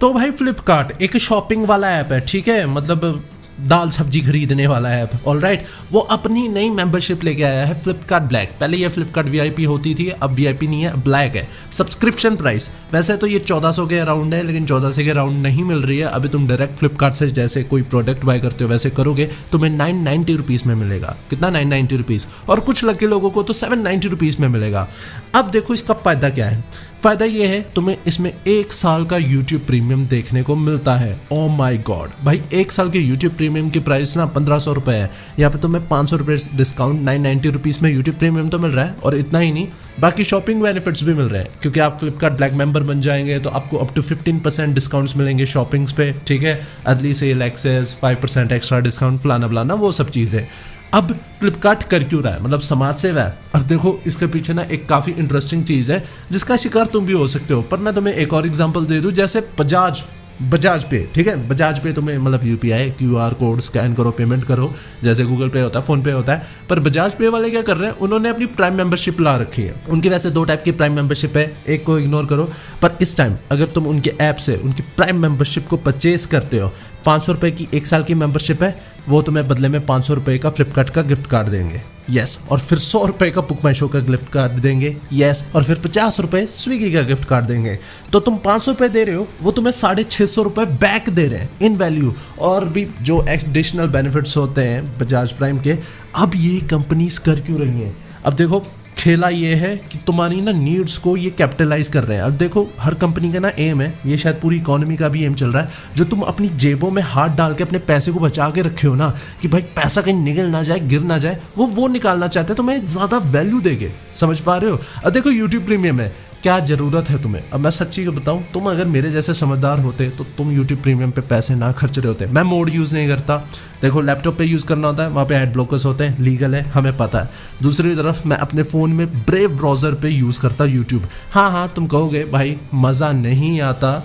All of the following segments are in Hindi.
तो भाई फ्लिपकार्ट एक शॉपिंग वाला ऐप है, ठीक है, मतलब दाल सब्जी खरीदने वाला ऐप, ऑलराइट। वो अपनी नई मेंबरशिप लेके आया है, फ्लिपकार्ट ब्लैक। पहले ये फ्लिपकार्ट वीआईपी होती थी, अब वीआईपी नहीं है, ब्लैक है। सब्सक्रिप्शन प्राइस वैसे तो ये 1400 के अराउंड है, लेकिन 1400 के अराउंड नहीं मिल रही है अभी। तुम डायरेक्ट फ्लिपकार्ट से जैसे कोई प्रोडक्ट बाय करते हो वैसे करोगे, तुम्हें 990 रुपीज़ में मिलेगा। कितना? 990 रुपीज़। और कुछ लकी लोगों को तो 790 रुपीज़ में मिलेगा। अब देखो इसका फ़ायदा क्या है। फ़ायदा ये है तुम्हें इसमें 1 साल का YouTube प्रीमियम देखने को मिलता है। ओ माय गॉड भाई, 1 साल के YouTube प्रीमियम की प्राइस ना 1500 रुपये है। यहाँ पे तुम्हें 500 रुपये डिस्काउंट, 990 रुपीज़ में YouTube प्रीमियम तो मिल रहा है। और इतना ही नहीं, बाकी शॉपिंग बेनिफिट्स भी मिल रहे हैं, क्योंकि आप फ्लिपकार्ट ब्लैक मेंबर बन जाएंगे तो आपको अप टू 15% डिस्काउंट्स मिलेंगे शॉपिंग्स पे, ठीक है। Early sale access, 5% extra discount, फलाना फलाना वो सब चीज़ें। अब फ्लिपकार्ट कर क्यों रहा है, मतलब समाज सेवा है। अब देखो इसके पीछे ना एक काफ़ी इंटरेस्टिंग चीज़ है जिसका शिकार तुम भी हो सकते हो। पर मैं तुम्हें एक और एग्जांपल दे दूं, जैसे बजाज पे, ठीक है। बजाज पे तुम्हें मतलब यूपीआई QR कोड स्कैन करो, पेमेंट करो, जैसे गूगल पे होता है, फोन पे होता है। पर बजाज पे वाले क्या कर रहे हैं, उन्होंने अपनी प्राइम मेंबरशिप ला रखी है। उनकी वैसे 2 टाइप की प्राइम मेंबरशिप है, एक को इग्नोर करो। पर इस टाइम अगर तुम उनके ऐप से उनकी प्राइम मेंबरशिप को परचेज करते हो, 500 रुपये की 1 साल की मेंबरशिप है, वो तुम्हें बदले में 500 रुपये का फ्लिपकार्ट का गिफ्ट कार्ड देंगे, यस। और फिर 100 रुपये का बुक माई शो का गिफ्ट कार्ड देंगे, यस। और फिर 50 रुपये स्विगी का गिफ्ट कार्ड देंगे। तो तुम 500 रुपये दे रहे हो, वो तुम्हें 650 रुपये बैक दे रहे हैं इन वैल्यू। और भी जो एडिशनल बेनिफिट्स होते हैं बजाज प्राइम के। अब ये कंपनीज कर क्यों रही हैं? अब देखो खेला ये है कि तुम्हारी ना नीड्स को ये कैपिटलाइज कर रहे हैं। अब देखो हर कंपनी का ना एम है, ये शायद पूरी इकोनॉमी का भी एम चल रहा है, जो तुम अपनी जेबों में हाथ डाल के अपने पैसे को बचा के रखे हो ना, कि भाई पैसा कहीं निकल ना जाए, गिर ना जाए, वो निकालना चाहते हैं तुम्हें ज़्यादा वैल्यू देके। समझ पा रहे हो? अब देखो यूट्यूब प्रीमियम है, क्या ज़रूरत है तुम्हें? अब मैं सच्ची बताऊं, तुम अगर मेरे जैसे समझदार होते तो तुम यूट्यूब प्रीमियम पे पैसे ना खर्च रहे होते। मैं मोड यूज़ नहीं करता। देखो लैपटॉप पे यूज़ करना होता है, वहाँ पे एड ब्लॉकर्स होते हैं, लीगल है, हमें पता है। दूसरी तरफ मैं अपने फ़ोन में ब्रेव ब्राउज़र पे यूज़ करता यूट्यूब। हाँ, तुम कहोगे भाई मज़ा नहीं आता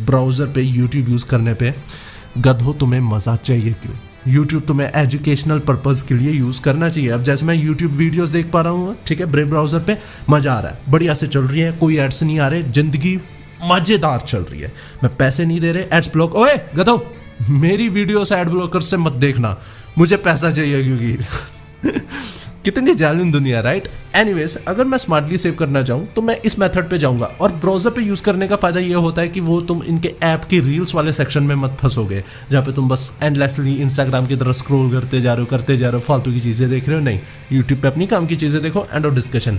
ब्राउज़र पे यूट्यूब यूज़ करने पे। गधो, तुम्हें मज़ा चाहिए क्यों? YouTube तुम्हें एजुकेशनल पर्पज़ के लिए यूज़ करना चाहिए। अब जैसे मैं YouTube वीडियोस देख पा रहा हूँ, ठीक है, ब्रेव ब्राउज़र पे, मज़ा आ रहा है, बढ़िया से चल रही है, कोई एड्स नहीं आ रहे, ज़िंदगी मज़ेदार चल रही है। मैं पैसे नहीं दे रहे, एड्स ब्लॉक। ओए गधो, मेरी वीडियो से एड ब्लॉकर से मत देखना, मुझे पैसा चाहिए, क्योंकि कितनी जालिम दुनिया, राइट। एनीवेज, अगर मैं स्मार्टली सेव करना चाहूँ तो मैं इस मेथड पे जाऊँगा। और ब्राउज़र पे यूज़ करने का फ़ायदा ये होता है कि वो तुम इनके ऐप की रील्स वाले सेक्शन में मत फंसोगे, जहाँ पे तुम बस एंडलेसली इंस्टाग्राम की तरह स्क्रॉल करते जा रहे हो, फालतू की चीज़ें देख रहे हो। नहीं, यूट्यूब पे अपनी काम की चीज़ें देखो, एंड ऑफ डिस्कशन।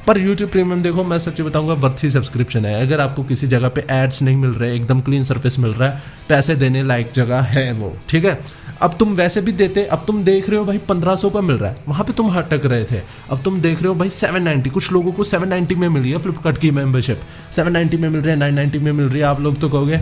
पर यूट्यूब प्रीमियम देखो, मैं सच्ची बताऊंगा, वर्थी सब्सक्रिप्शन है। अगर आपको किसी जगह पे एड्स नहीं मिल रहे, एकदम क्लीन सरफेस मिल रहा है, पैसे देने लायक जगह है वो, ठीक है। अब तुम वैसे भी देते, अब तुम देख रहे हो भाई 1500 का मिल रहा है, वहाँ पे तुम हटक रहे थे। अब तुम देख रहे हो भाई 790, कुछ लोगों को 790 में मिली है फ्लिपकार्ट की मेंबरशिप, 790 में मिल रही है, 990 में मिल रही है। आप लोग तो कहोगे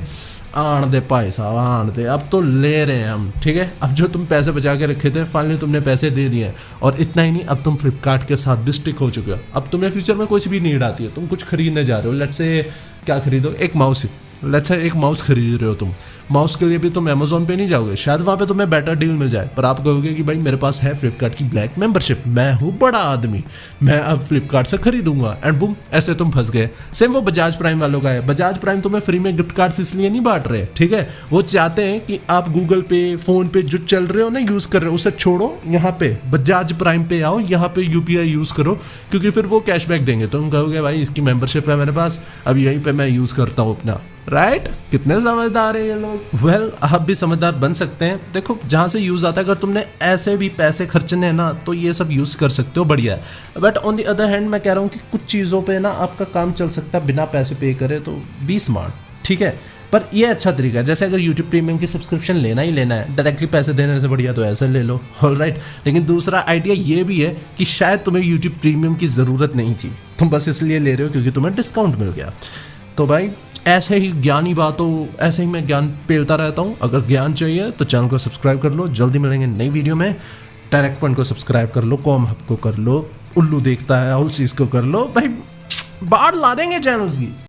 आन दे भाई साहब, आन दे, अब तो ले रहे हैं हम, ठीक है। अब जो तुम पैसे बचा के रखे थे, फाइनली तुमने पैसे दे दिए। और इतना ही नहीं, अब तुम फ्लिपकार्ट के साथ भी स्टिक हो चुके हो। अब तुम्हें फ्यूचर में कुछ भी नीड आती है, तुम कुछ खरीदने जा रहे हो, लेट्स से क्या खरीदो, एक माउस, लेट्स से एक माउस खरीद रहे हो तुम। माउस के लिए भी तुम अमेजोन पे नहीं जाओगे, शायद वहाँ पे तुम्हें बेटर डील मिल जाए, पर आप कहोगे कि भाई मेरे पास है फ्लिपकार्ट की ब्लैक मेंबरशिप, मैं हूँ बड़ा आदमी, मैं अब फ्लिपकार्ट से खरीदूंगा, एंड बूम, ऐसे तुम फंस गए। सेम वो बजाज प्राइम वालों का है। बजाज प्राइम तुम्हें फ्री में गिफ्ट कार्ड्स इसलिए नहीं बांट रहे, ठीक है। वो चाहते हैं कि आप गूगल पे, फोन पे जो चल रहे हो ना, यूज़ कर रहे हो, उसे छोड़ो, यहाँ पे बजाज प्राइम पे आओ, यहाँ पे UPI यूज़ करो, क्योंकि फिर वो कैशबैक देंगे। तुम कहोगे भाई इसकी मेंबरशिप है मेरे पास, अब यहीं पे मैं यूज़ करता हूँ अपना, राइट। कितने समझदार है ये लोग। वेल, आप भी समझदार बन सकते हैं। देखो जहाँ से यूज़ आता है, अगर तुमने ऐसे भी पैसे खर्चने हैं ना, तो ये सब यूज़ कर सकते हो, बढ़िया है। But on the other hand मैं कह रहा हूँ कि कुछ चीज़ों पे ना आपका काम चल सकता है बिना पैसे पे करे, तो बी स्मार्ट, ठीक है। पर ये अच्छा तरीका है, जैसे अगर YouTube प्रीमियम की सब्सक्रिप्शन लेना ही लेना है, डायरेक्टली पैसे देने से बढ़िया तो ऐसे ले लो, ऑलराइट। लेकिन दूसरा आइडिया ये भी है कि शायद तुम्हें YouTube प्रीमियम की ज़रूरत नहीं थी, तुम बस इसलिए ले रहे हो क्योंकि तुम्हें डिस्काउंट मिल गया। तो भाई ऐसे ही ज्ञानी बातों, ऐसे ही मैं ज्ञान पेलता रहता हूँ। अगर ज्ञान चाहिए तो चैनल को सब्सक्राइब कर लो। जल्दी मिलेंगे नई वीडियो में। डायरेक्ट पॉइंट को सब्सक्राइब कर लो, कॉम हब को कर लो, उल्लू देखता है उस चीज़ को कर लो, भाई बाढ़ ला देंगे चैनल्स की।